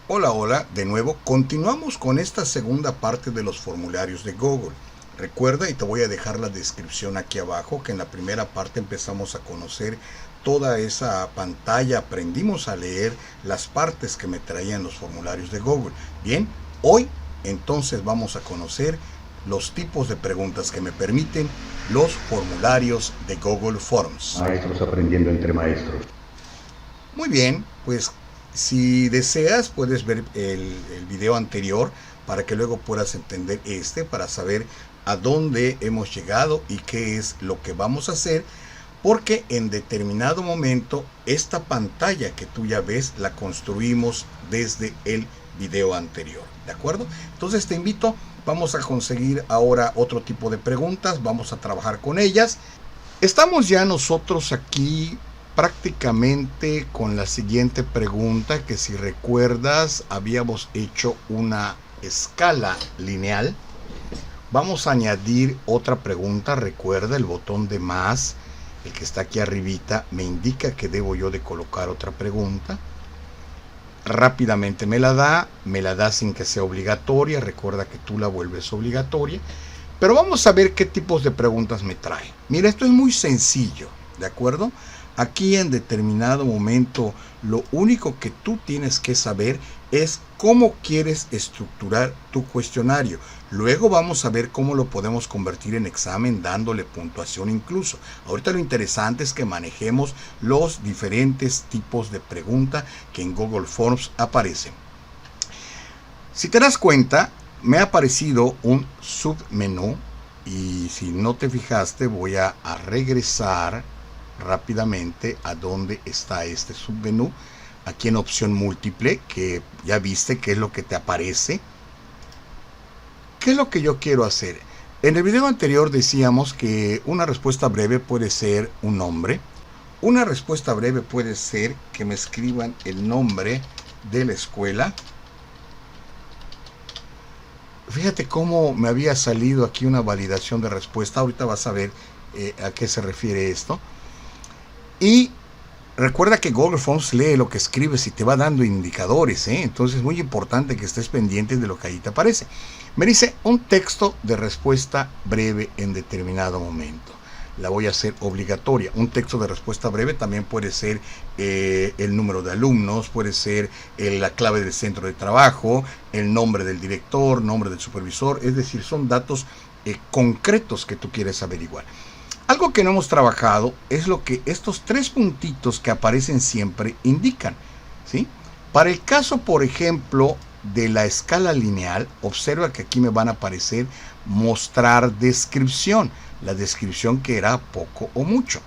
Hola, hola, de nuevo continuamos con esta segunda parte de los formularios de Google. Recuerda, y te voy a dejar la descripción aquí abajo, que en la primera parte empezamos a conocer toda esa pantalla, aprendimos a leer las partes que me traían los formularios de Google. Bien, hoy entonces vamos a conocer los tipos de preguntas que me permiten los formularios de Google Forms. Maestros aprendiendo entre maestros. Muy bien, pues si deseas puedes ver el video anterior para que luego puedas entender para saber a dónde hemos llegado y qué es lo que vamos a hacer, porque en determinado momento esta pantalla que tú ya ves la construimos desde el video anterior, ¿de acuerdo? Entonces te invito, vamos a conseguir ahora otro tipo de preguntas, vamos a trabajar con ellas. Estamos ya nosotros aquí prácticamente con la siguiente pregunta, que si recuerdas habíamos hecho una escala lineal. Vamos a añadir otra pregunta. Recuerda, el botón de más, el que está aquí arribita, me indica que debo yo de colocar otra pregunta. Rápidamente me la da sin que sea obligatoria. Recuerda que tú la vuelves obligatoria. Pero vamos a ver qué tipos de preguntas me trae. Mira, esto es muy sencillo, ¿de acuerdo? Aquí en determinado momento lo único que tú tienes que saber es cómo quieres estructurar tu cuestionario. Luego vamos a ver cómo lo podemos convertir en examen dándole puntuación incluso. Ahorita lo interesante es que manejemos los diferentes tipos de pregunta que en Google Forms aparecen. Si te das cuenta, me ha aparecido un submenú y si no te fijaste voy a regresar rápidamente a donde está este submenú, aquí en opción múltiple, que ya viste qué es lo que te aparece. ¿Qué es lo que yo quiero hacer? En el video anterior decíamos que una respuesta breve puede ser un nombre. Una respuesta breve puede ser que me escriban el nombre de la escuela. Fíjate cómo me había salido aquí una validación de respuesta. Ahorita vas a ver a qué se refiere esto. Y recuerda que Google Forms lee lo que escribes y te va dando indicadores, ¿eh? Entonces es muy importante que estés pendiente de lo que ahí te aparece. Me dice un texto de respuesta breve en determinado momento. La voy a hacer obligatoria. Un texto de respuesta breve también puede ser el número de alumnos, puede ser la clave del centro de trabajo, el nombre del director, nombre del supervisor. Es decir, son datos concretos que tú quieres averiguar. Algo que no hemos trabajado es lo que estos tres puntitos que aparecen siempre indican, ¿sí? Para el caso, por ejemplo, de la escala lineal, observa que aquí me van a aparecer mostrar descripción, la descripción que era poco o mucho,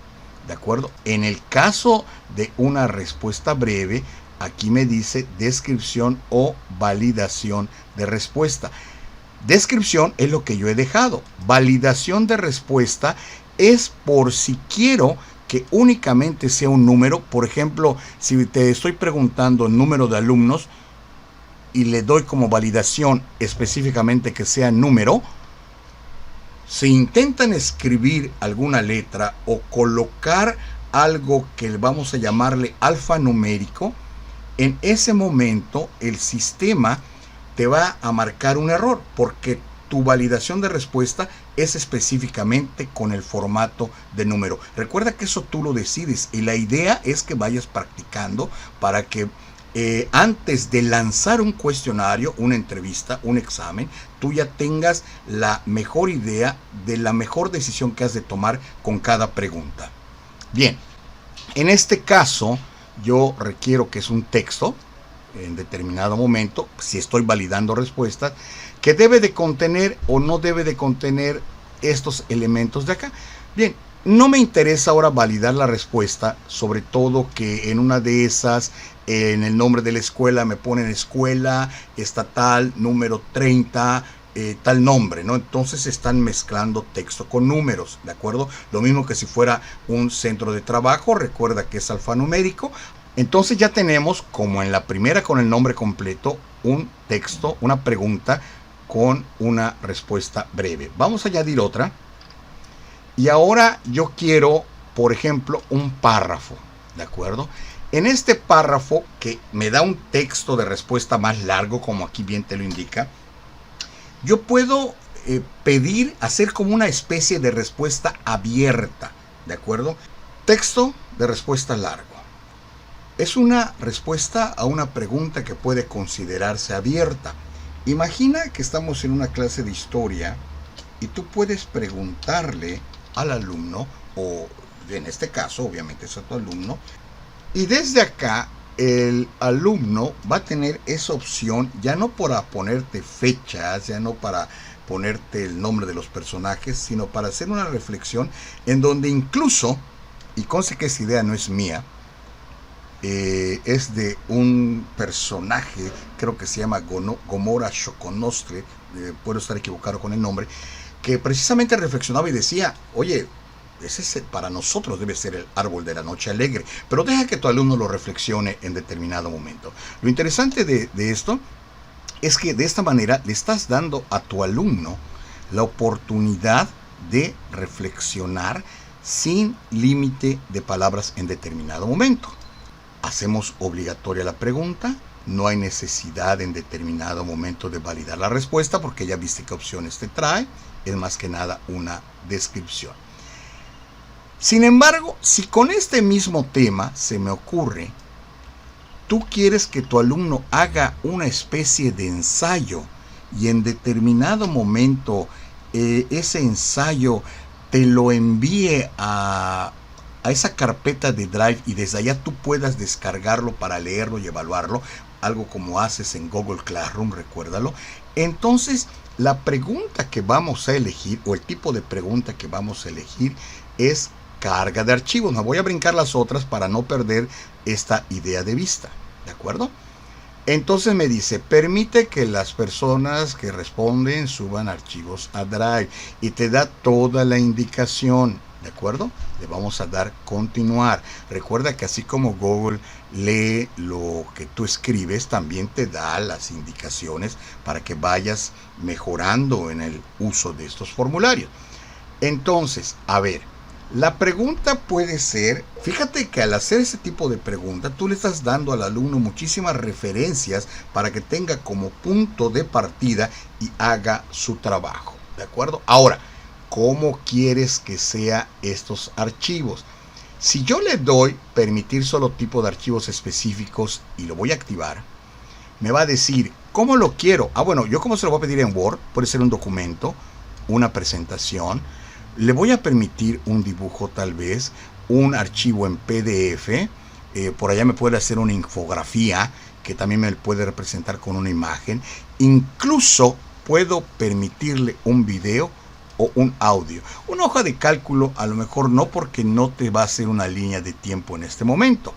¿de acuerdo? En el caso de una respuesta breve, aquí me dice descripción o validación de respuesta. Descripción es lo que yo he dejado. Validación de respuesta es por si quiero que únicamente sea un número. Por ejemplo, si te estoy preguntando el número de alumnos y le doy como validación específicamente que sea número, si intentan escribir alguna letra o colocar algo que vamos a llamarle alfanumérico, en ese momento el sistema te va a marcar un error, porque tu validación de respuesta es específicamente con el formato de número. Recuerda que eso tú lo decides y la idea es que vayas practicando para que antes de lanzar un cuestionario, una entrevista, un examen, tú ya tengas la mejor idea de la mejor decisión que has de tomar con cada pregunta. Bien, en este caso yo requiero que es un texto en determinado momento, si estoy validando respuestas, que debe de contener o no debe de contener estos elementos de acá. Bien, no me interesa ahora validar la respuesta, sobre todo que en una de esas, en el nombre de la escuela me ponen escuela estatal número 30, tal nombre, ¿no? Entonces están mezclando texto con números, ¿de acuerdo? Lo mismo que si fuera un centro de trabajo, recuerda que es alfanumérico. Entonces ya tenemos, como en la primera con el nombre completo, un texto, una pregunta con una respuesta breve. Vamos a añadir otra. Y ahora yo quiero, por ejemplo, un párrafo, ¿de acuerdo? En este párrafo, que me da un texto de respuesta más largo, como aquí bien te lo indica, yo puedo pedir, hacer como una especie de respuesta abierta, ¿de acuerdo? Texto de respuesta largo. Es una respuesta a una pregunta que puede considerarse abierta. Imagina que estamos en una clase de historia y tú puedes preguntarle al alumno, o en este caso obviamente es a tu alumno, y desde acá el alumno va a tener esa opción, ya no para ponerte fechas, ya no para ponerte el nombre de los personajes, sino para hacer una reflexión en donde incluso, y conste que esa idea no es mía, es de un personaje, creo que se llama Gomora Shokonostre, puedo estar equivocado con el nombre, que precisamente reflexionaba y decía, oye, ese para nosotros debe ser el árbol de la noche alegre, pero deja que tu alumno lo reflexione en determinado momento. Lo interesante de esto es que de esta manera le estás dando a tu alumno la oportunidad de reflexionar sin límite de palabras en determinado momento. Hacemos obligatoria la pregunta, no hay necesidad en determinado momento de validar la respuesta porque ya viste qué opciones te trae, es más que nada una descripción. Sin embargo, si con este mismo tema se me ocurre, tú quieres que tu alumno haga una especie de ensayo y en determinado momento ese ensayo te lo envíe a esa carpeta de Drive y desde allá tú puedas descargarlo para leerlo y evaluarlo, algo como haces en Google Classroom, recuérdalo. Entonces, la pregunta que vamos a elegir, o el tipo de pregunta que vamos a elegir, es carga de archivos. Me voy a brincar las otras para no perder esta idea de vista, ¿de acuerdo? Entonces me dice, permite que las personas que responden suban archivos a Drive y te da toda la indicación, ¿de acuerdo? Le vamos a dar continuar. Recuerda que así como Google lee lo que tú escribes, también te da las indicaciones para que vayas mejorando en el uso de estos formularios. Entonces, a ver, la pregunta puede ser, fíjate que al hacer ese tipo de pregunta, tú le estás dando al alumno muchísimas referencias para que tenga como punto de partida y haga su trabajo, ¿de acuerdo? Ahora, ¿cómo quieres que sean estos archivos? Si yo le doy permitir solo tipo de archivos específicos y lo voy a activar, me va a decir, ¿cómo lo quiero? Bueno, yo como se lo voy a pedir en Word, puede ser un documento, una presentación, le voy a permitir un dibujo tal vez, un archivo en PDF, por allá me puede hacer una infografía que también me puede representar con una imagen, incluso puedo permitirle un video o un audio. Una hoja de cálculo a lo mejor no, porque no te va a hacer una línea de tiempo en este momento.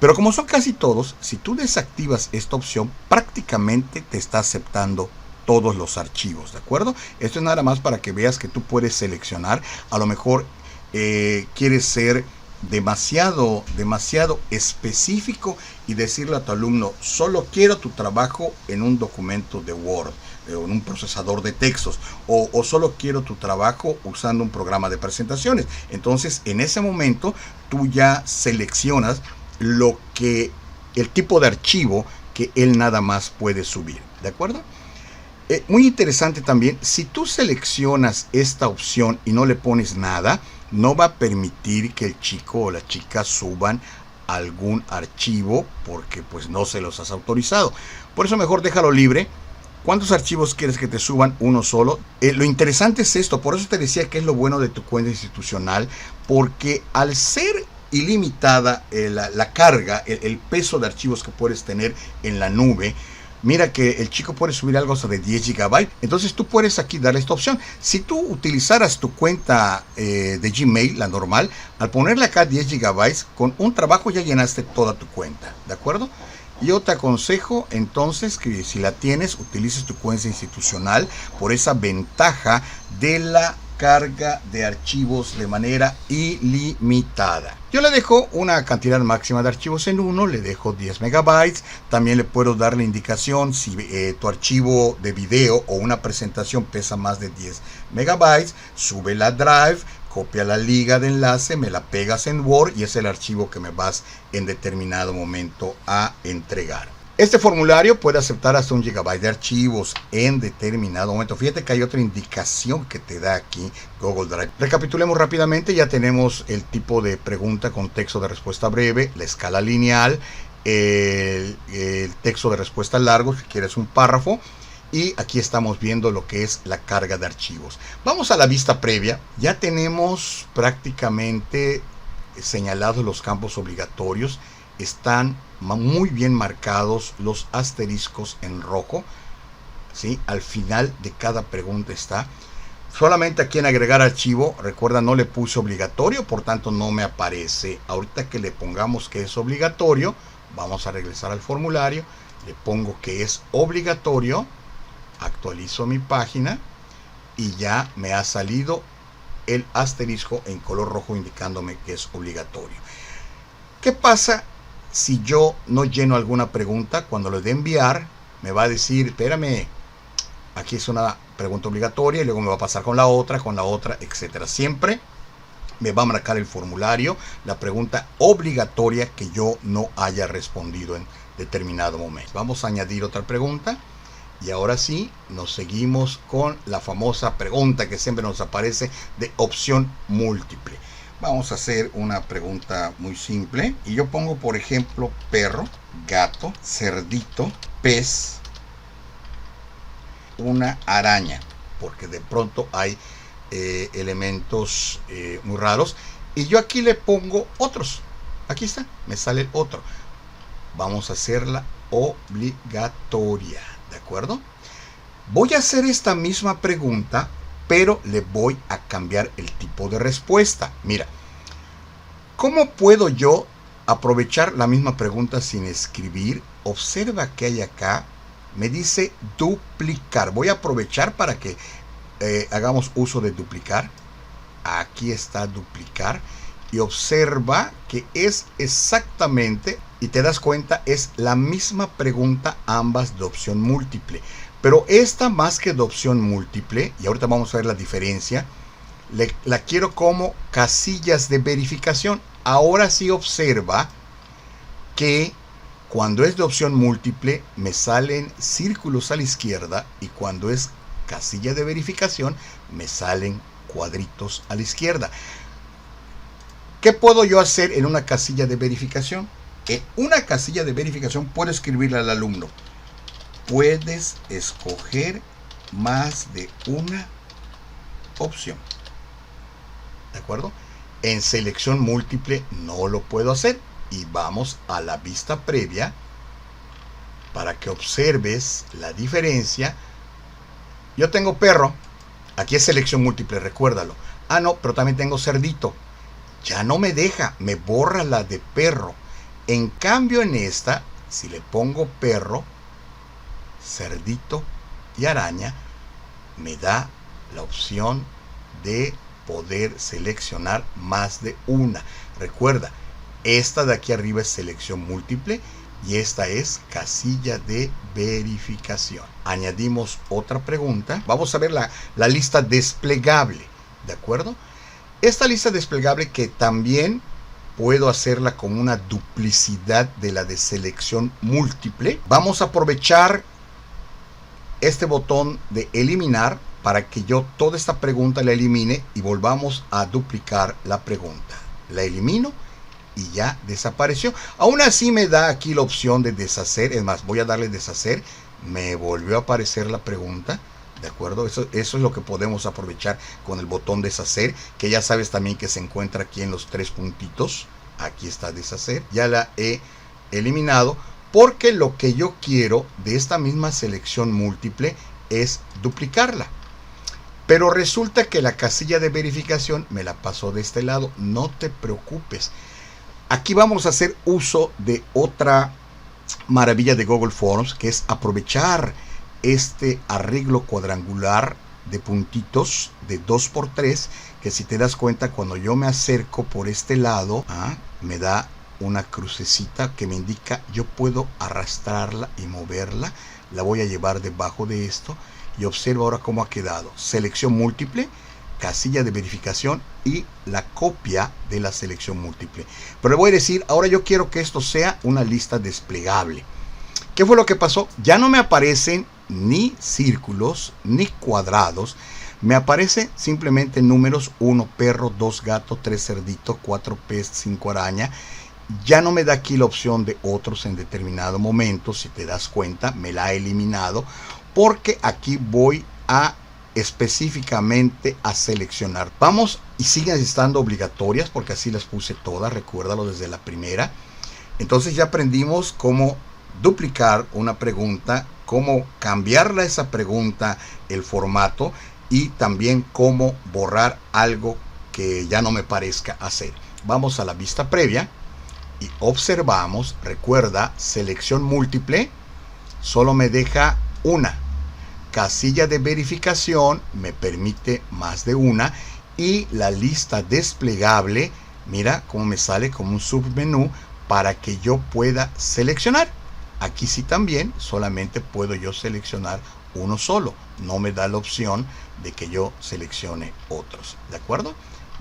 Pero como son casi todos, si tú desactivas esta opción, prácticamente te está aceptando todos los archivos, ¿de acuerdo? Esto es nada más para que veas que tú puedes seleccionar. A lo mejor quieres ser demasiado específico y decirle a tu alumno, solo quiero tu trabajo en un documento de Word, en un procesador de textos, o solo quiero tu trabajo usando un programa de presentaciones. Entonces, en ese momento, tú ya seleccionas el tipo de archivo que él nada más puede subir, ¿de acuerdo? Muy interesante también, si tú seleccionas esta opción y no le pones nada, no va a permitir que el chico o la chica suban algún archivo porque pues no se los has autorizado. Por eso mejor déjalo libre. ¿Cuántos archivos quieres que te suban? Uno solo. Lo interesante es esto, por eso te decía que es lo bueno de tu cuenta institucional, porque al ser ilimitada la carga, el peso de archivos que puedes tener en la nube, mira que el chico puede subir algo hasta de 10 GB. Entonces tú puedes aquí darle esta opción. Si tú utilizaras tu cuenta de Gmail, la normal, al ponerle acá 10 GB, con un trabajo ya llenaste toda tu cuenta, ¿de acuerdo? Yo te aconsejo entonces que si la tienes, utilices tu cuenta institucional por esa ventaja de la carga de archivos de manera ilimitada. Yo le dejo una cantidad máxima de archivos en uno, le dejo 10 megabytes. También le puedo dar la indicación si tu archivo de video o una presentación pesa más de 10 megabytes, sube la Drive copia la liga de enlace, me la pegas en Word y es el archivo que me vas en determinado momento a entregar. Este formulario puede aceptar hasta 1 GB de archivos en determinado momento. Fíjate que hay otra indicación que te da aquí Google Drive. Recapitulemos rápidamente. Ya tenemos el tipo de pregunta con texto de respuesta breve, la escala lineal, el texto de respuesta largo, si quieres un párrafo. Y aquí estamos viendo lo que es la carga de archivos. Vamos a la vista previa. Ya tenemos prácticamente señalados los campos obligatorios. Están muy bien marcados los asteriscos en rojo, ¿sí? Al final de cada pregunta está. Solamente aquí en agregar archivo, recuerda, no le puse obligatorio, por tanto no me aparece. Ahorita que le pongamos que es obligatorio, vamos a regresar al formulario, le pongo que es obligatorio, actualizo mi página y ya me ha salido el asterisco en color rojo indicándome que es obligatorio. ¿Qué pasa si yo no lleno alguna pregunta? Cuando le dé enviar, me va a decir, espérame, aquí es una pregunta obligatoria, y luego me va a pasar con la otra, etcétera. Siempre me va a marcar el formulario la pregunta obligatoria que yo no haya respondido en determinado momento. Vamos a añadir otra pregunta. Y ahora sí, nos seguimos con la famosa pregunta que siempre nos aparece de opción múltiple. Vamos a hacer una pregunta muy simple. Y yo pongo, por ejemplo, perro, gato, cerdito, pez, una araña. Porque de pronto hay elementos muy raros. Y yo aquí le pongo otros. Aquí está, me sale el otro. Vamos a hacerla obligatoria. ¿De acuerdo? Voy a hacer esta misma pregunta, pero le voy a cambiar el tipo de respuesta. Mira, ¿cómo puedo yo aprovechar la misma pregunta sin escribir? Observa que hay acá, me dice duplicar. Voy a aprovechar para que hagamos uso de duplicar. Aquí está duplicar. Y observa que es exactamente, y te das cuenta, es la misma pregunta, ambas de opción múltiple. Pero esta más que de opción múltiple, y ahorita vamos a ver la diferencia, la quiero como casillas de verificación. Ahora sí observa que cuando es de opción múltiple me salen círculos a la izquierda y cuando es casilla de verificación me salen cuadritos a la izquierda. ¿Qué puedo yo hacer en una casilla de verificación? En una casilla de verificación puedo escribirle al alumno: puedes escoger más de una opción. ¿De acuerdo? En selección múltiple no lo puedo hacer. Y vamos a la vista previa para que observes la diferencia. Yo tengo perro. Aquí es selección múltiple, recuérdalo. Ah, no, pero también tengo cerdito. Ya no me deja, me borra la de perro. En cambio en esta, si le pongo perro, cerdito y araña, me da la opción de poder seleccionar más de una. Recuerda, esta de aquí arriba es selección múltiple y esta es casilla de verificación. Añadimos otra pregunta. Vamos a ver la lista desplegable, ¿de acuerdo? Esta lista desplegable que también puedo hacerla como una duplicidad de la de selección múltiple. Vamos a aprovechar este botón de eliminar para que yo toda esta pregunta la elimine y volvamos a duplicar la pregunta. La elimino y ya desapareció. Aún así me da aquí la opción de deshacer. Es más, voy a darle deshacer. Me volvió a aparecer la pregunta. ¿De acuerdo? Eso es lo que podemos aprovechar con el botón deshacer, que ya sabes también que se encuentra aquí en los tres puntitos. Aquí está deshacer. Ya la he eliminado porque lo que yo quiero de esta misma selección múltiple es duplicarla. Pero resulta que la casilla de verificación me la pasó de este lado. No te preocupes. Aquí vamos a hacer uso de otra maravilla de Google Forms, que es aprovechar este arreglo cuadrangular de puntitos de 2×3, que si te das cuenta, cuando yo me acerco por este lado, me da una crucecita que me indica yo puedo arrastrarla y moverla. La voy a llevar debajo de esto y observa ahora cómo ha quedado. Selección múltiple, casilla de verificación y la copia de la selección múltiple. Pero le voy a decir, ahora yo quiero que esto sea una lista desplegable. ¿Qué fue lo que pasó? Ya no me aparecen ni círculos ni cuadrados. Me aparecen simplemente números: 1 perro, 2 gato, 3 cerdito, 4 pez, 5 araña. Ya no me da aquí la opción de otros en determinado momento. Si te das cuenta, me la ha eliminado, porque aquí voy a específicamente a seleccionar. Vamos, y siguen estando obligatorias porque así las puse todas, recuérdalo desde la primera. Entonces ya aprendimos cómo duplicar una pregunta, cómo cambiarle a esa pregunta el formato, y también cómo borrar algo que ya no me parezca hacer. Vamos a la vista previa y observamos. Recuerda, selección múltiple solo me deja una. Casilla de verificación me permite más de una, y la lista desplegable, mira cómo me sale como un submenú para que yo pueda seleccionar. Aquí sí también solamente puedo yo seleccionar uno solo, no me da la opción de que yo seleccione otros, ¿de acuerdo?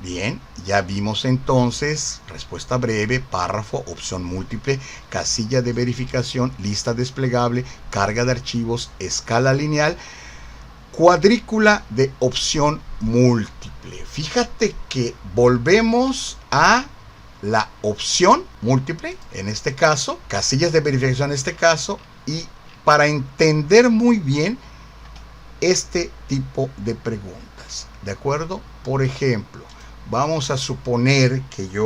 Bien, ya vimos entonces respuesta breve, párrafo, opción múltiple, casilla de verificación, lista desplegable, carga de archivos, escala lineal, cuadrícula de opción múltiple. Fíjate que volvemos a la opción múltiple, en este caso, casillas de verificación en este caso, y para entender muy bien este tipo de preguntas, ¿de acuerdo? Por ejemplo, vamos a suponer que yo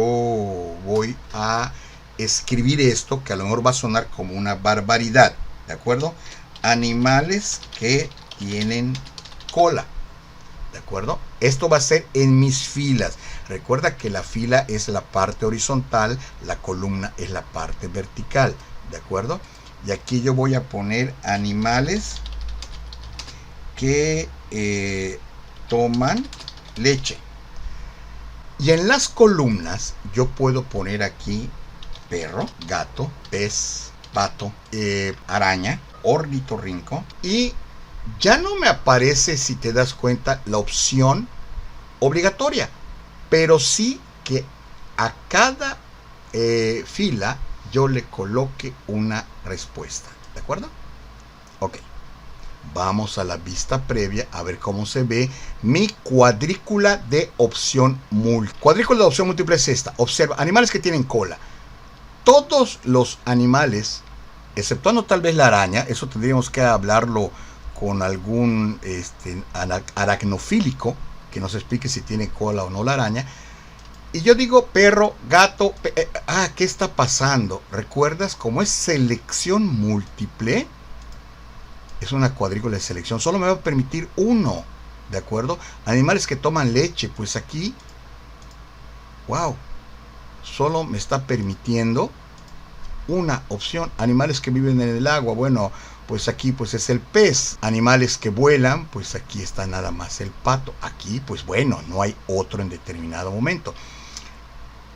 voy a escribir esto, que a lo mejor va a sonar como una barbaridad, ¿de acuerdo? Animales que tienen cola, ¿de acuerdo? Esto va a ser en mis filas. Recuerda que la fila es la parte horizontal, la columna es la parte vertical, ¿de acuerdo? Y aquí yo voy a poner animales que toman leche. Y en las columnas yo puedo poner aquí perro, gato, pez, pato, araña, ornitorrinco, y ya no me aparece, si te das cuenta, la opción obligatoria, pero sí que a cada fila yo le coloque una respuesta, ¿de acuerdo? Ok, vamos a la vista previa a ver cómo se ve mi cuadrícula de opción múltiple. Cuadrícula de opción múltiple es esta. Observa, animales que tienen cola. Todos los animales, exceptuando tal vez la araña, eso tendríamos que hablarlo con algún aracnofílico que nos explique si tiene cola o no la araña. Y yo digo perro, gato, ¿qué está pasando? ¿Recuerdas cómo es selección múltiple? Es una cuadrícula de selección, solo me va a permitir uno, ¿de acuerdo? Animales que toman leche, pues aquí, wow, solo me está permitiendo una opción. Animales que viven en el agua, bueno, pues aquí pues es el pez. Animales que vuelan, pues aquí está nada más el pato. Aquí, pues bueno, no hay otro en determinado momento.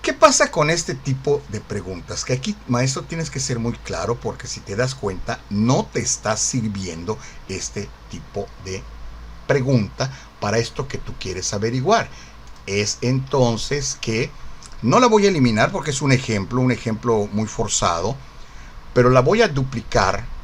¿Qué pasa con este tipo de preguntas? Que aquí, maestro, tienes que ser muy claro, porque si te das cuenta, no te está sirviendo este tipo de pregunta para esto que tú quieres averiguar. Es entonces que no la voy a eliminar porque es un ejemplo muy forzado, pero la voy a duplicar.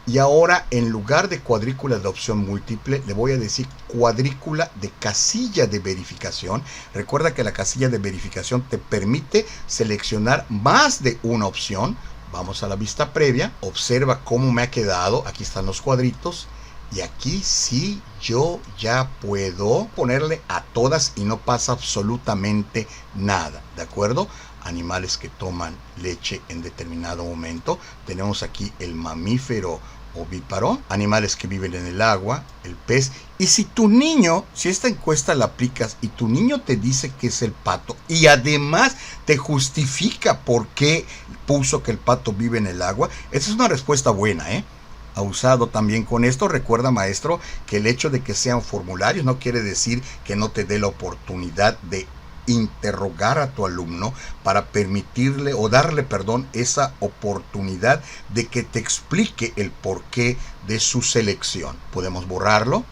Y ahora, en lugar de cuadrícula de opción múltiple, le voy a decir cuadrícula de casilla de verificación. Recuerda que la casilla de verificación te permite seleccionar más de una opción. Vamos a la vista previa. Observa cómo me ha quedado. Aquí están los cuadritos. Y aquí sí yo ya puedo ponerle a todas y no pasa absolutamente nada. ¿De acuerdo? Animales que toman leche en determinado momento. Tenemos aquí el mamífero ovíparo, animales que viven en el agua, el pez. Y si tu niño, si esta encuesta la aplicas y tu niño te dice que es el pato y además te justifica por qué puso que el pato vive en el agua, esa es una respuesta buena, ¿eh? Ha usado también con esto. Recuerda, maestro, que el hecho de que sean formularios no quiere decir que no te dé la oportunidad de interrogar a tu alumno para permitirle o darle, esa oportunidad de que te explique el porqué de su selección. Podemos borrarlo.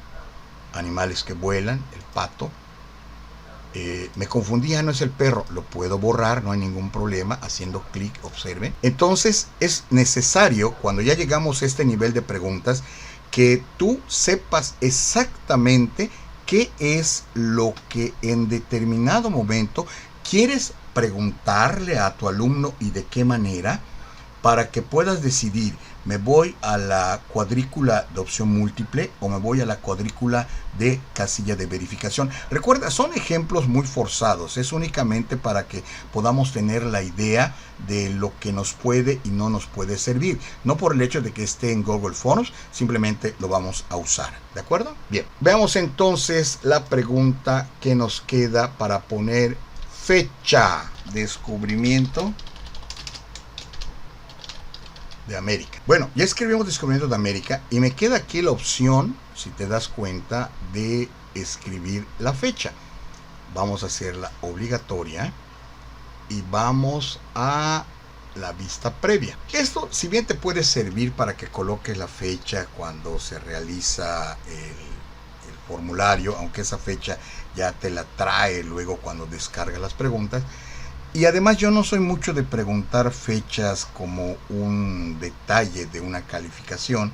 Animales que vuelan, el pato, Me confundía, no es el perro, lo puedo borrar, no hay ningún problema, haciendo clic, observen. Entonces es necesario, cuando ya llegamos a este nivel de preguntas, que tú sepas exactamente qué es lo que en determinado momento quieres preguntarle a tu alumno y de qué manera, para que puedas decidir, me voy a la cuadrícula de opción múltiple o me voy a la cuadrícula de casilla de verificación. Recuerda, son ejemplos muy forzados, es únicamente para que podamos tener la idea de lo que nos puede y no nos puede servir. No por el hecho de que esté en Google Forms, simplemente lo vamos a usar, ¿de acuerdo? Bien, veamos entonces la pregunta que nos queda para poner fecha. Descubrimiento de América. Bueno, ya escribimos descubrimiento de América y me queda aquí la opción, si te das cuenta, de escribir la fecha. Vamos a hacerla obligatoria y vamos a la vista previa. Esto, si bien te puede servir para que coloques la fecha cuando se realiza el formulario, aunque esa fecha ya te la trae luego cuando descargas las preguntas. Y además yo no soy mucho de preguntar fechas como un detalle de una calificación,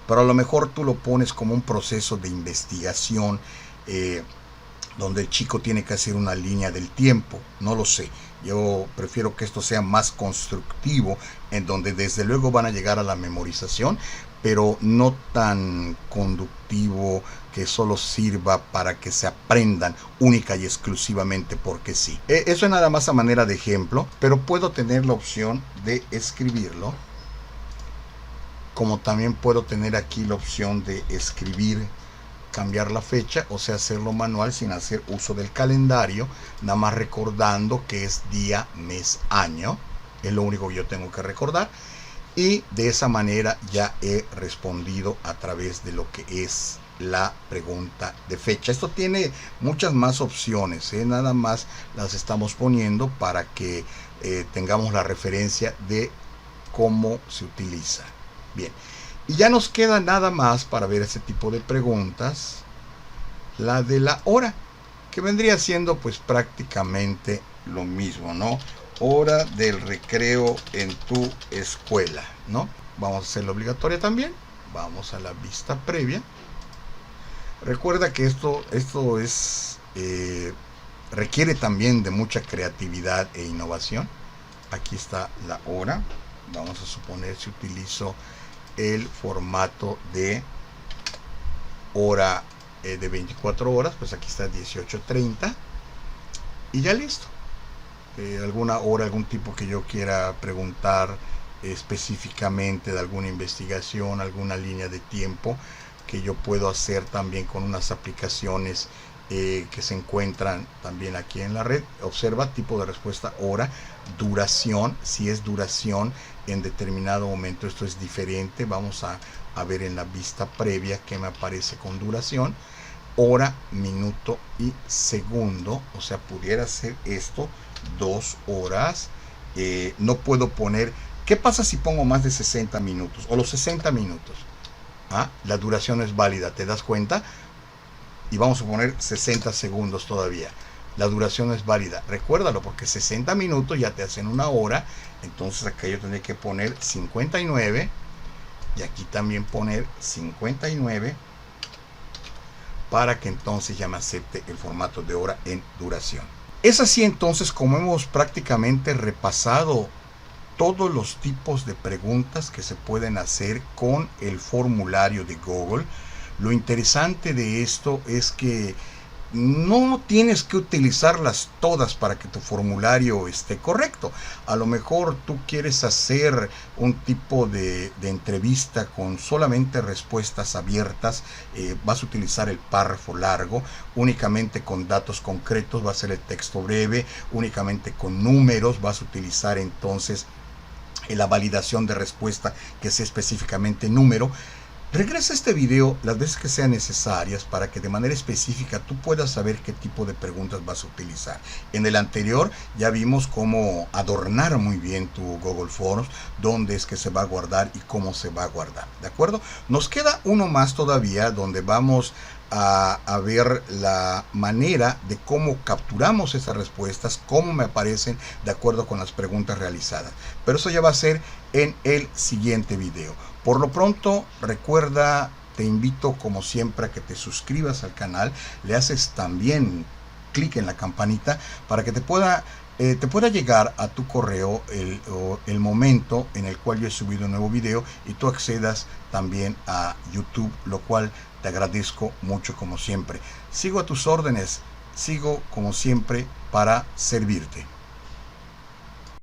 pero a lo mejor tú lo pones como un proceso de investigación donde el chico tiene que hacer una línea del tiempo, no lo sé. Yo prefiero que esto sea más constructivo, en donde desde luego van a llegar a la memorización, pero no tan conductivo que solo sirva para que se aprendan única y exclusivamente porque sí. Eso es nada más a manera de ejemplo, pero puedo tener la opción de escribirlo, como también puedo tener aquí la opción de escribir, cambiar la fecha, o sea, hacerlo manual sin hacer uso del calendario, nada más recordando que es día, mes, año, es lo único que yo tengo que recordar. Y de esa manera ya he respondido a través de lo que es la pregunta de fecha. Esto tiene muchas más opciones, nada más las estamos poniendo para que tengamos la referencia de cómo se utiliza. Bien, y ya nos queda nada más para ver ese tipo de preguntas, la de la hora, que vendría siendo pues prácticamente lo mismo, ¿no? Hora del recreo en tu escuela, ¿no? Vamos a hacerlo obligatoria también. Vamos a la vista previa. Recuerda que esto es requiere también de mucha creatividad e innovación. Aquí está la hora. Vamos a suponer si utilizo el formato de hora de 24 horas, pues aquí está 18:30 y ya listo. Alguna hora, algún tipo que yo quiera preguntar específicamente de alguna investigación, alguna línea de tiempo que yo puedo hacer también con unas aplicaciones que se encuentran también aquí en la red. Observa tipo de respuesta, hora, duración, si es duración en determinado momento, esto es diferente. Vamos a ver en la vista previa que me aparece con duración, hora, minuto y segundo, o sea, pudiera ser esto 2 horas. No puedo poner, ¿qué pasa si pongo más de 60 minutos o los 60 minutos? La duración es válida, ¿te das cuenta? Y vamos a poner 60 segundos todavía. La duración es válida, recuérdalo, porque 60 minutos ya te hacen una hora. Entonces acá yo tendré que poner 59 y aquí también poner 59 para que entonces ya me acepte el formato de hora en duración. Es así entonces como hemos prácticamente repasado todos los tipos de preguntas que se pueden hacer con el formulario de Google. Lo interesante de esto es que no tienes que utilizarlas todas para que tu formulario esté correcto. A lo mejor tú quieres hacer un tipo de entrevista con solamente respuestas abiertas, vas a utilizar el párrafo largo, únicamente con datos concretos va a ser el texto breve, únicamente con números vas a utilizar entonces la validación de respuesta que sea específicamente número. Regresa a este video las veces que sean necesarias para que de manera específica tú puedas saber qué tipo de preguntas vas a utilizar. En el anterior ya vimos cómo adornar muy bien tu Google Forms, dónde es que se va a guardar y cómo se va a guardar, ¿de acuerdo? Nos queda uno más todavía donde vamos a ver la manera de cómo capturamos esas respuestas, cómo me aparecen de acuerdo con las preguntas realizadas. Pero eso ya va a ser en el siguiente video. Por lo pronto, recuerda, te invito como siempre a que te suscribas al canal, le haces también clic en la campanita para que te pueda llegar a tu correo el momento en el cual yo he subido un nuevo video y tú accedas también a YouTube, lo cual te agradezco mucho como siempre. Sigo a tus órdenes, sigo como siempre para servirte.